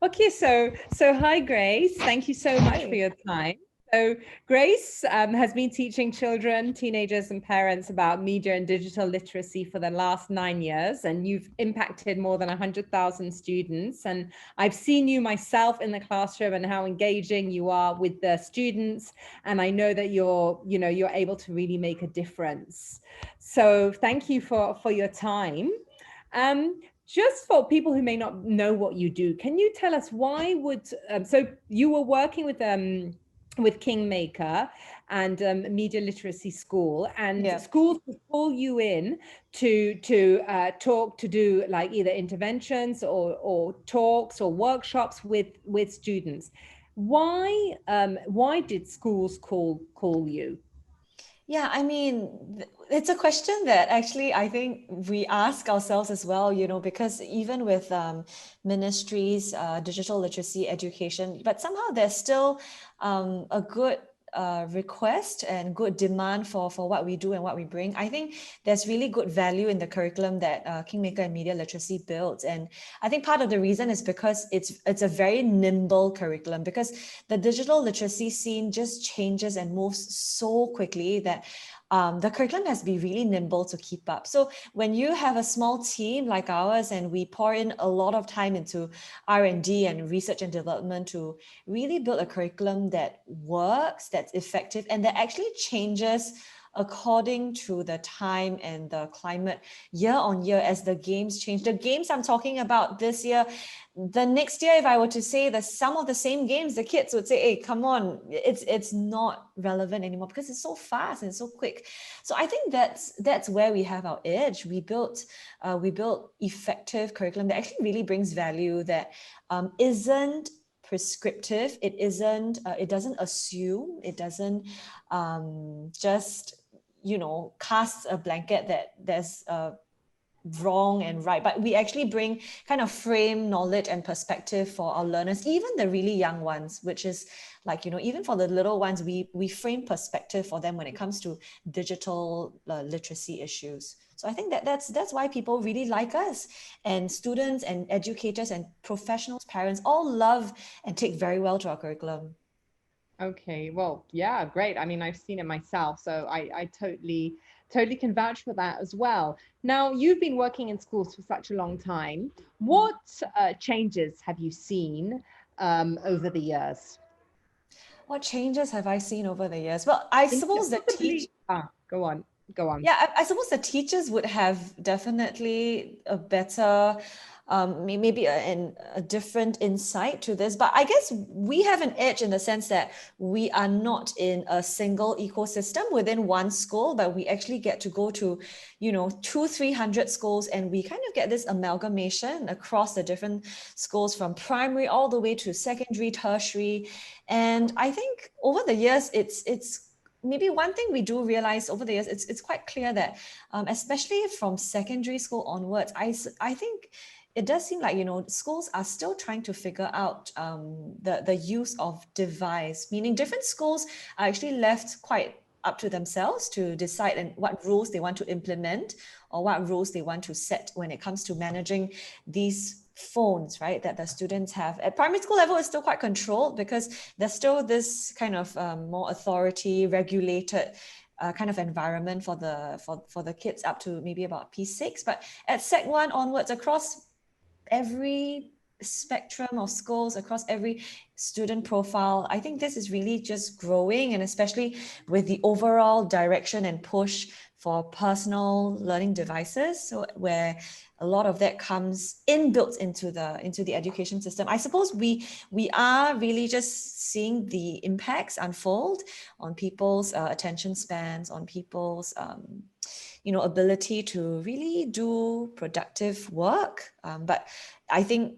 Okay, so hi Grace. Thank you so much for Hi. your time. So Grace has been teaching children, teenagers, and parents about media and digital literacy for the last 9 years, and you've impacted more than 100,000 students. And I've seen you myself in the classroom and how engaging you are with the students. And I know that you're able to really make a difference. So thank you for your time. Um, just for people who may not know what you do, can you tell us why would so you were working with Kingmaker and Media Literacy School, and Yeah. schools would call you in to talk to do like either interventions or talks or workshops with students. Why did schools call you? Yeah, I mean, it's a question that actually I think we ask ourselves as well, because even with ministries, digital literacy education, but somehow there's still a good request and good demand for what we do and what we bring. I think there's really good value in the curriculum that Kingmaker and Media Literacy builds. And I think part of the reason is because it's a very nimble curriculum, because the digital literacy scene just changes and moves so quickly that the curriculum has to be really nimble to keep up. So when you have a small team like ours and we pour in a lot of time into R&D and research and development to really build a curriculum that works, that's effective, and that actually changes according to the time and the climate year on year as the games change. The games I'm talking about this year, the next year, if I were to say the some of the same games, the kids would say, hey, come on, it's not relevant anymore because it's so fast and so quick. So I think that's where we have our edge. We built effective curriculum that actually really brings value, that isn't prescriptive. It doesn't assume, it doesn't just cast a blanket that there's wrong and right, but we actually bring kind of frame knowledge and perspective for our learners, even the really young ones, which is like, even for the little ones, we frame perspective for them when it comes to digital literacy issues. So I think that's why people really like us, and students and educators and professionals, parents all love and take very well to our curriculum. Okay, well, yeah, great. I mean, I've seen it myself, so I totally can vouch for that as well. Now, you've been working in schools for such a long time. What changes have you seen over the years? What changes have I seen over the years? Well, I suppose the Possibly, go on, go on. yeah, I suppose the teachers would have definitely a better, maybe a different insight to this. But I guess we have an edge in the sense that we are not in a single ecosystem within one school, but we actually get to go to, 300 schools, and we kind of get this amalgamation across the different schools from primary all the way to secondary, tertiary. And I think over the years, it's maybe one thing we do realize over the years, it's quite clear that especially from secondary school onwards, I think it does seem like, schools are still trying to figure out the use of device, meaning different schools are actually left quite up to themselves to decide and what rules they want to implement or what rules they want to set when it comes to managing these phones, right, that the students have. At primary school level, it's still quite controlled because there's still this kind of more authority regulated kind of environment for the kids up to maybe about P6. But at Sec 1 onwards, across every spectrum of schools, across every student profile, I think this is really just growing, and especially with the overall direction and push for personal learning devices, so where a lot of that comes inbuilt into the education system. I suppose we are really just seeing the impacts unfold on people's attention spans, on people's ability to really do productive work. But I think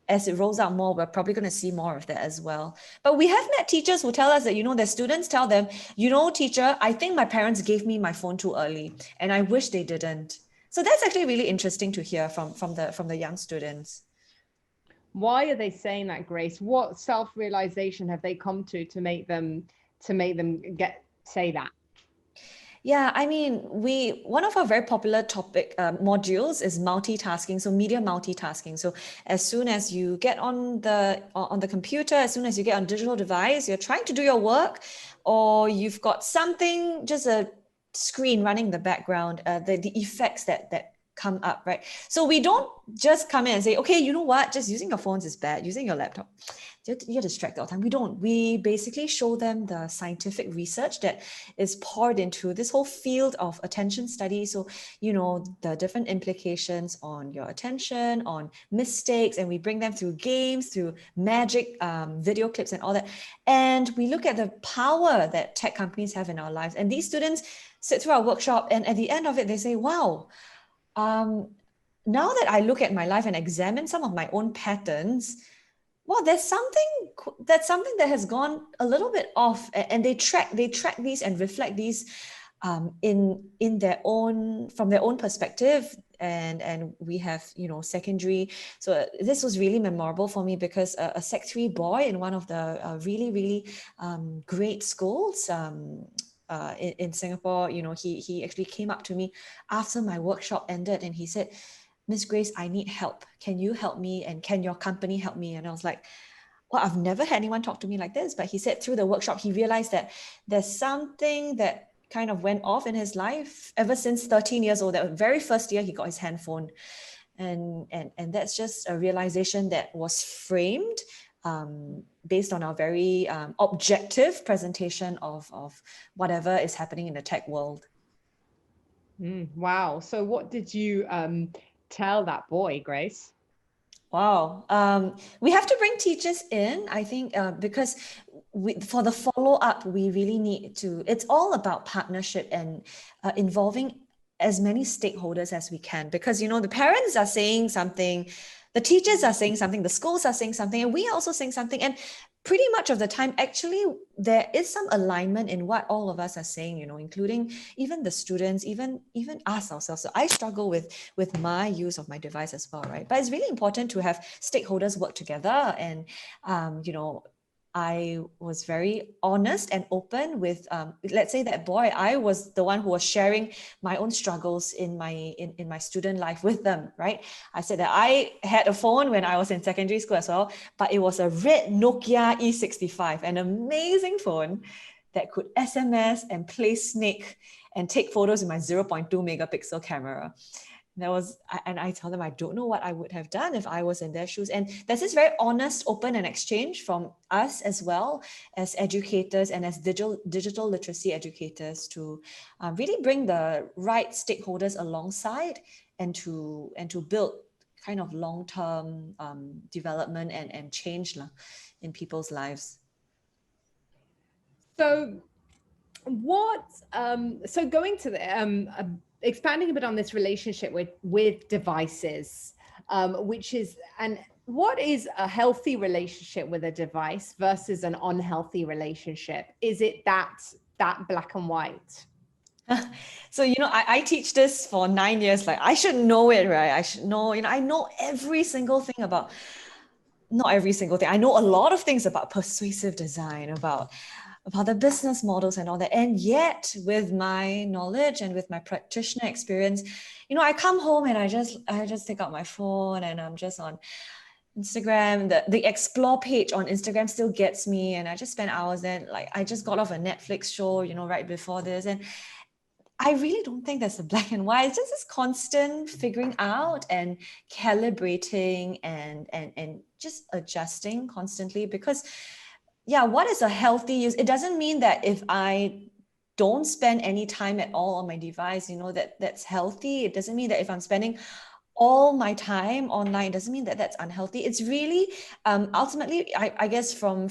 as it rolls out more, we're probably going to see more of that as well. But we have met teachers who tell us that, their students tell them, teacher, I think my parents gave me my phone too early, and I wish they didn't. So that's actually really interesting to hear from the young students. Why are they saying that, Grace? What self-realization have they come to make them get say that? Yeah, I mean, one of our very popular topic modules is multitasking, so media multitasking. So as soon as you get on the computer, as soon as you get on digital device, you're trying to do your work, or you've got something, just a screen running in the background, the effects that come up, right? So we don't just come in and say, okay, you know what, just using your phones is bad, using your laptop, you're distracted all the time. We don't. We basically show them the scientific research that is poured into this whole field of attention study. So, the different implications on your attention, on mistakes, and we bring them through games, through magic video clips and all that. And we look at the power that tech companies have in our lives. And these students sit through our workshop, and at the end of it, they say, wow, now that I look at my life and examine some of my own patterns, well, that's something that has gone a little bit off, and they track these and reflect these in their own, from their own perspective, and we have secondary. So this was really memorable for me, because a Sec 3 boy in one of the really great schools in Singapore, he actually came up to me after my workshop ended, and he said, Miss Grace, I need help. Can you help me? And can your company help me? And I was like, well, I've never had anyone talk to me like this. But he said through the workshop, he realized that there's something that kind of went off in his life ever since 13 years old. That very first year he got his handphone. And that's just a realization that was framed based on our very objective presentation of whatever is happening in the tech world. Wow. So what did you tell that boy, Grace? Wow. We have to bring teachers in, I think, because for the follow-up, we really need to, it's all about partnership and involving as many stakeholders as we can, because, the parents are saying something, the teachers are saying something, the schools are saying something, and we are also saying something. And pretty much of the time, actually, there is some alignment in what all of us are saying, including even the students, even us ourselves. So I struggle with my use of my device as well, right? But it's really important to have stakeholders work together. And, I was very honest and open with, let's say that boy, I was the one who was sharing my own struggles in my student life with them, right? I said that I had a phone when I was in secondary school as well, but it was a red Nokia E65, an amazing phone that could SMS and play Snake and take photos with my 0.2 megapixel camera. And I tell them, I don't know what I would have done if I was in their shoes. And there's this very honest, open and exchange from us as well as educators and as digital literacy educators to really bring the right stakeholders alongside and to build kind of long-term development and change in people's lives. So so going to the expanding a bit on this relationship with devices, which is, and what is a healthy relationship with a device versus an unhealthy relationship? Is it that black and white? So, I teach this for 9 years. Like, I should know it, right? I should know, I know every single thing about, not every single thing. I know a lot of things about persuasive design, about the business models and all that. And yet, with my knowledge and with my practitioner experience, I come home and I just take out my phone and I'm just on Instagram. The explore page on Instagram still gets me, and I just spend hours there. Like, I just got off a Netflix show, right before this, and I really don't think there's a black and white. It's just this constant figuring out and calibrating and just adjusting constantly, because what is a healthy use? It doesn't mean that if I don't spend any time at all on my device, that's healthy. It doesn't mean that if I'm spending all my time online, doesn't mean that that's unhealthy. It's really ultimately, I guess from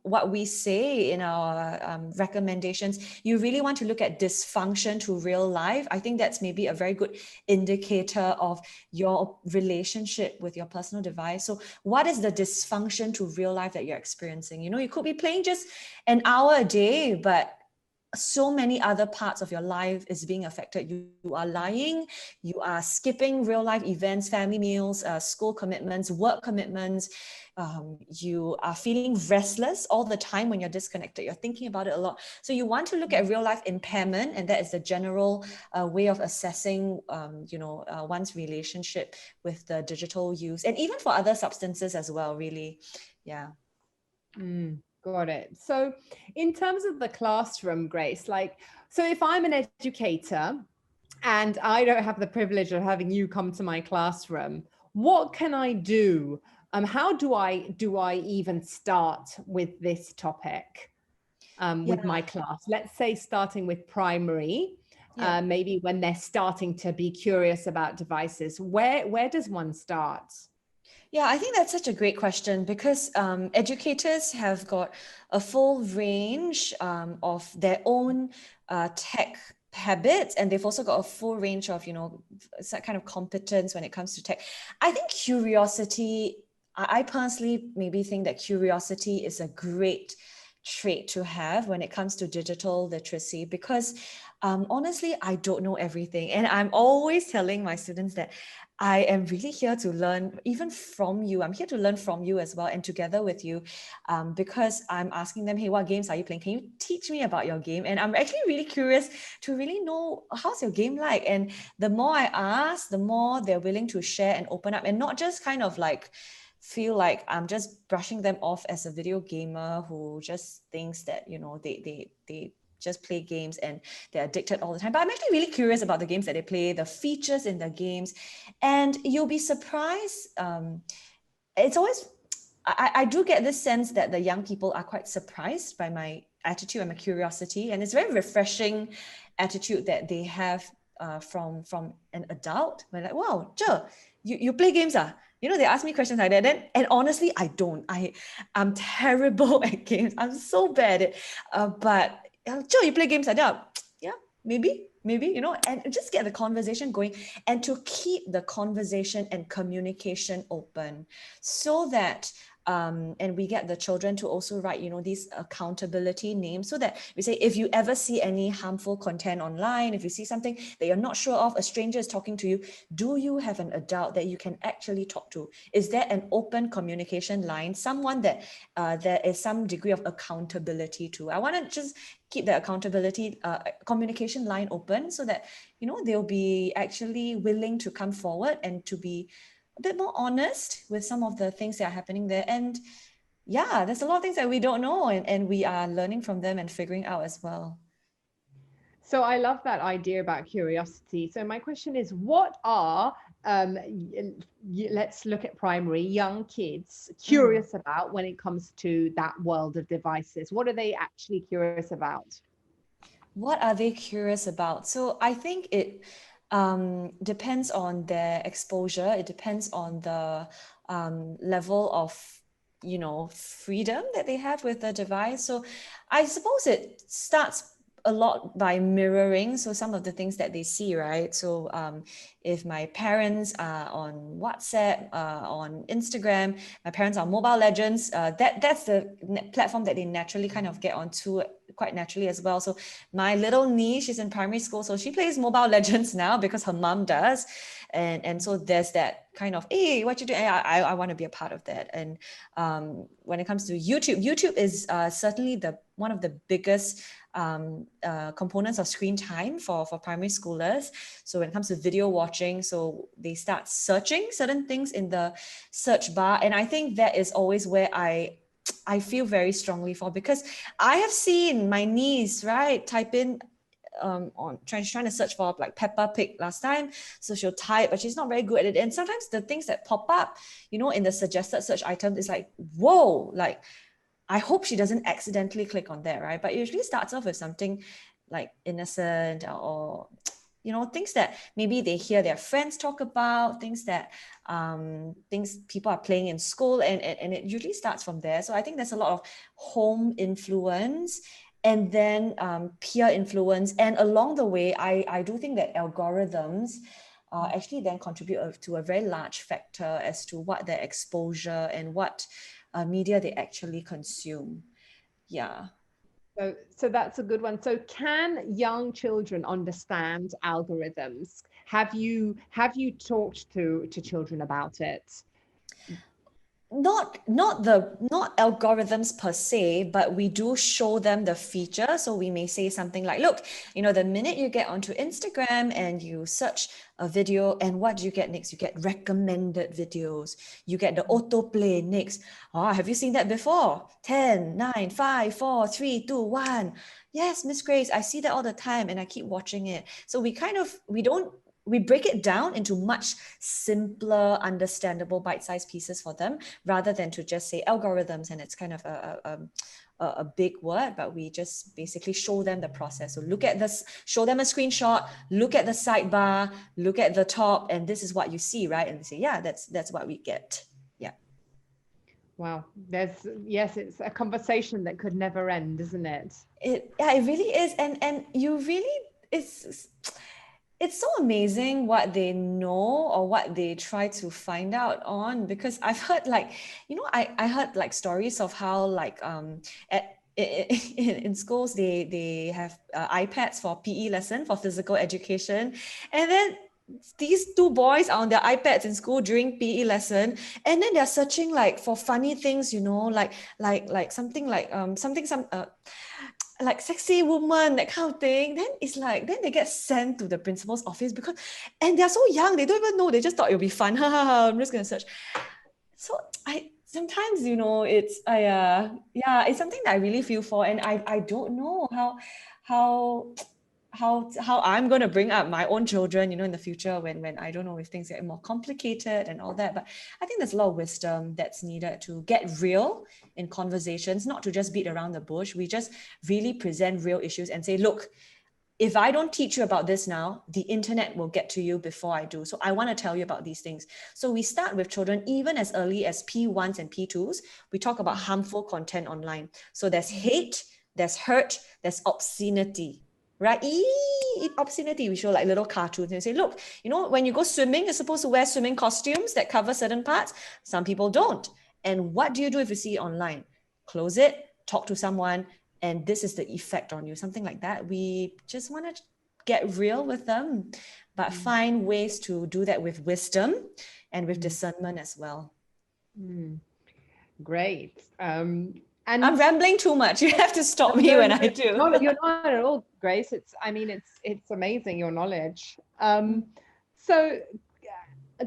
what we say in our recommendations, you really want to look at dysfunction to real life. I think that's maybe a very good indicator of your relationship with your personal device. So what is the dysfunction to real life that you're experiencing? You could be playing just an hour a day, but so many other parts of your life is being affected. You are lying, you are skipping real life events, family meals, school commitments, work commitments. You are feeling restless all the time when you're disconnected. You're thinking about it a lot. So you want to look at real life impairment, and that is the general way of assessing, one's relationship with the digital use, and even for other substances as well, really. Yeah. Got it. So in terms of the classroom, Grace, so if I'm an educator and I don't have the privilege of having you come to my classroom, what can I do? How do I even start with this topic with my class? Let's say starting with primary, maybe when they're starting to be curious about devices. Where does one start? Yeah, I think that's such a great question, because educators have got a full range of their own tech habits, and they've also got a full range of, some kind of competence when it comes to tech. I think curiosity, I personally maybe think that curiosity is a great trait to have when it comes to digital literacy, because honestly, I don't know everything. And I'm always telling my students that I am really here to learn, even from you. I'm here to learn from you as well, and together with you, because I'm asking them, hey, what games are you playing? Can you teach me about your game? And I'm actually really curious to really know, how's your game like? And the more I ask, the more they're willing to share and open up, and not just kind of like feel like I'm just brushing them off as a video gamer who just thinks that, they just play games and they're addicted all the time. But I'm actually really curious about the games that they play, the features in the games, and you'll be surprised. It's always, I do get this sense that the young people are quite surprised by my attitude and my curiosity, and it's a very refreshing attitude that they have from an adult. We're like, wow, sure, you play games, ah? They ask me questions like that. And honestly, I don't. I'm terrible at games. I'm so bad at it. But Joe, you play games like that? Yeah, maybe, and just get the conversation going, and to keep the conversation and communication open, so that and we get the children to also write, these accountability names, so that we say, if you ever see any harmful content online, if you see something that you're not sure of, a stranger is talking to you, do you have an adult that you can actually talk to? Is there an open communication line, someone that there is some degree of accountability to? I want to just keep the accountability communication line open, so that they'll be actually willing to come forward and to be a bit more honest with some of the things that are happening there. And yeah, there's a lot of things that we don't know, and we are learning from them and figuring out as well. So I love that idea about curiosity. So my question is, what are, let's look at primary, young kids curious about when it comes to that world of devices? What are they actually curious about? What are they curious about? So I think it depends on their exposure. It depends on the level of freedom that they have with the device. So I suppose it starts a lot by mirroring, so some of the things that they see, right? So if my parents are on WhatsApp, on Instagram, my parents are Mobile Legends, that's the platform that they naturally kind of get onto quite naturally as well. So my little niece, she's in primary school, so she plays Mobile Legends now because her mom does. And so there's that kind of, hey, what you doing? I want to be a part of that. And when it comes to YouTube is certainly one of the biggest components of screen time for primary schoolers. So when it comes to video watching, so they start searching certain things in the search bar. And I think that is always where I feel very strongly for, because I have seen my niece, right, type in on trying to search for like Peppa Pig last time. So she'll type, but she's not very good at it. And sometimes the things that pop up, in the suggested search items is like, whoa, like, I hope she doesn't accidentally click on that, right? But it usually starts off with something like innocent, or things that maybe they hear their friends talk about, things that things people are playing in school, and it usually starts from there. So I think there's a lot of home influence, and then peer influence, and along the way, I do think that algorithms actually then contribute to a very large factor as to what their exposure and what media they actually consume. Yeah. So that's a good one. So can young children understand algorithms? Have you talked to children about it? Not algorithms per se, but we do show them the feature. So we may say something like, look, the minute you get onto Instagram and you search a video, and what do you get next? You get recommended videos. You get the autoplay next. Oh, have you seen that before? 10, 9, 5, 4, 3, 2, 1. Yes, Miss Grace, I see that all the time and I keep watching it. So we break it down into much simpler, understandable bite-sized pieces for them, rather than to just say algorithms, and it's kind of a big word, but we just basically show them the process. So look at this, show them a screenshot, look at the sidebar, look at the top, and this is what you see, right? And they say, yeah, that's what we get. Yeah. Wow. Yes, it's a conversation that could never end, isn't it? It really is. And you really, it's so amazing what they know or what they try to find out on, because I've heard I heard stories of how in schools they have iPads for PE lesson, for physical education, and then these two boys are on their iPads in school during PE lesson, and then they're searching for funny things, something like sexy woman, that kind of thing. Then then they get sent to the principal's office, and they're so young, they don't even know, they just thought it would be fun. I'm just gonna search. So I sometimes, it's something that I really feel for, and I don't know how I'm going to bring up my own children, in the future, when I don't know, if things get more complicated and all that. But I think there's a lot of wisdom that's needed to get real in conversations, not to just beat around the bush. We just really present real issues and say, look, if I don't teach you about this now, the internet will get to you before I do. So I want to tell you about these things. So we start with children even as early as P1s and P2s. We talk about harmful content online. So there's hate, there's hurt, there's obscenity. Right? Obscenity, we show little cartoons and say, look, when you go swimming, you're supposed to wear swimming costumes that cover certain parts. Some people don't. And what do you do if you see it online? Close it, talk to someone, and this is the effect on you, something like that. We just want to get real with them, but find ways to do that with wisdom and with discernment as well. Great. And I'm rambling too much. You have to stop me when I do. No, you're not at all, Grace. It's amazing, your knowledge. So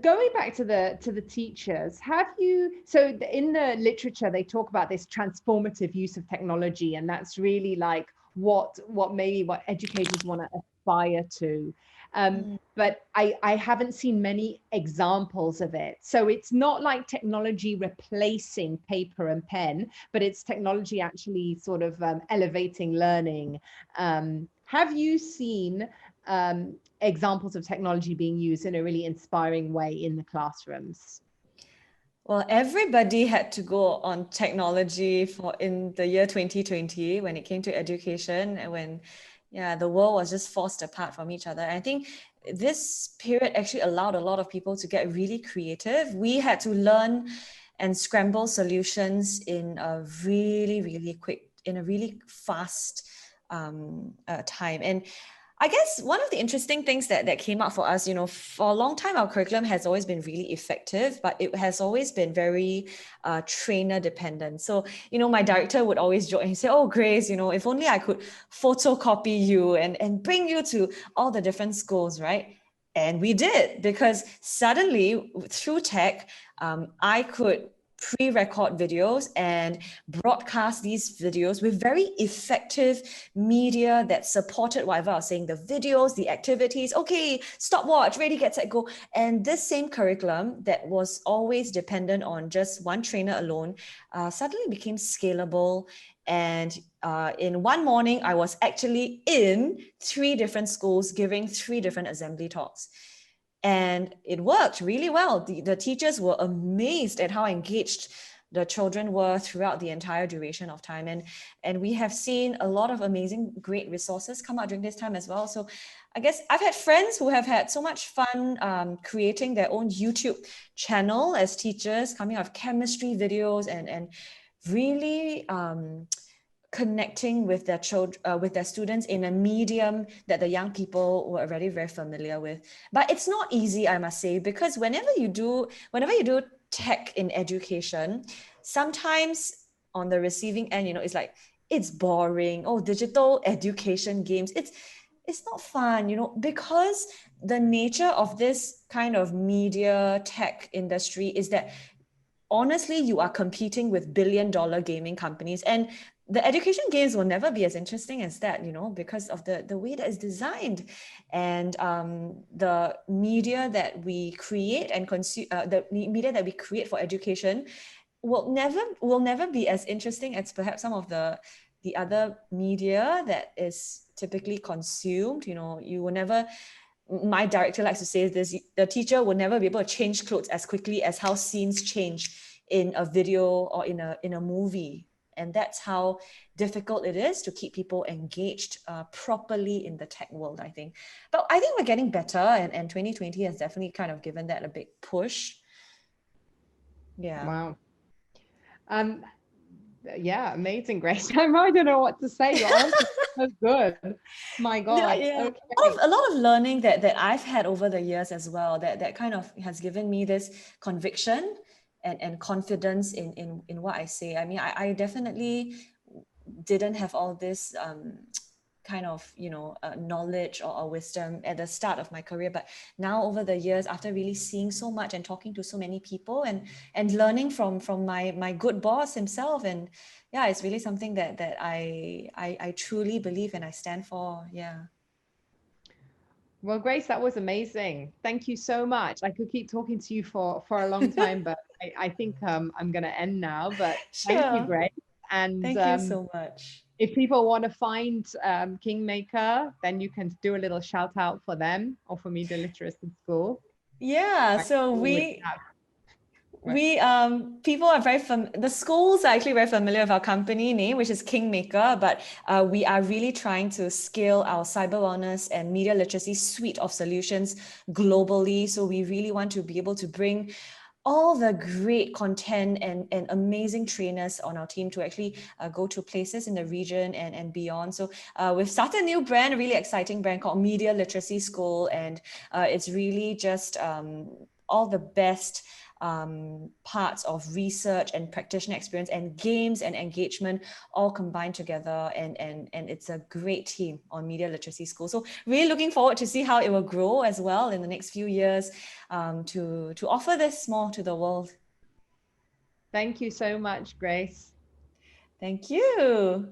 going back to the teachers, so in the literature, they talk about this transformative use of technology, and that's really what educators want to aspire to. But I haven't seen many examples of it. So it's not like technology replacing paper and pen, but it's technology actually sort of elevating learning. Have you seen examples of technology being used in a really inspiring way in the classrooms? Well, everybody had to go on technology in the year 2020 when it came to education, and when the world was just forced apart from each other. I think this period actually allowed a lot of people to get really creative. We had to learn and scramble solutions in a really, really fast time. And I guess one of the interesting things that came up for us, for a long time, our curriculum has always been really effective, but it has always been very trainer dependent. So, my director would always joke and say, oh, Grace, if only I could photocopy you and bring you to all the different schools, right? And we did, because suddenly through tech, I could pre-record videos and broadcast these videos with very effective media that supported whatever I was saying, the videos, the activities. Okay, stopwatch, ready, get, set, go. And this same curriculum that was always dependent on just one trainer alone suddenly became scalable. And in one morning, I was actually in 3 different schools giving 3 different assembly talks. And it worked really well. The teachers were amazed at how engaged the children were throughout the entire duration of time. And we have seen a lot of amazing, great resources come out during this time as well. So I guess I've had friends who have had so much fun creating their own YouTube channel as teachers, coming out with chemistry videos and really connecting with their children, with their students in a medium that the young people were already very familiar with. But it's not easy, I must say, because whenever you do tech in education, sometimes on the receiving end, it's like, it's boring. Oh, digital education games. It's not fun, because the nature of this kind of media tech industry is that honestly, you are competing with billion-dollar gaming companies, and the education games will never be as interesting as that, because of the way that it's designed. And the media that we create and consume, the media that we create for education will never be as interesting as perhaps some of the other media that is typically consumed. You will never, my director likes to say this, the teacher will never be able to change clothes as quickly as how scenes change in a video or in a movie. And that's how difficult it is to keep people engaged properly in the tech world, I think. But I think we're getting better, and 2020 has definitely kind of given that a big push. Yeah. Wow. Yeah, amazing, Grace. I don't know what to say. Your answer is so good. My God. Yeah. Okay. A lot of learning that I've had over the years as well, that kind of has given me this conviction and confidence in what I say. I mean, I definitely didn't have all this kind of knowledge or wisdom at the start of my career, but now over the years, after really seeing so much and talking to so many people and learning from my good boss himself, and yeah, it's really something that I truly believe and I stand for. Yeah. Well, Grace, that was amazing. Thank you so much. I could keep talking to you for a long time, but I think I'm going to end now. But thank you, Sure. Grace. And Thank you so much. if people want to find Kingmaker, then you can do a little shout out for them or for Media Literacy School. Yeah, so people are the schools are actually very familiar with our company name, which is Kingmaker, but we are really trying to scale our cyber wellness and media literacy suite of solutions globally. So we really want to be able to bring all the great content and amazing trainers on our team to actually go to places in the region and beyond. So we've started a new brand, a really exciting brand called Media Literacy School, and it's really just all the best parts of research and practitioner experience and games and engagement all combined together, and it's a great team on Media Literacy School. So really looking forward to see how it will grow as well in the next few years, to offer this more to the world. Thank you so much, Grace. Thank you.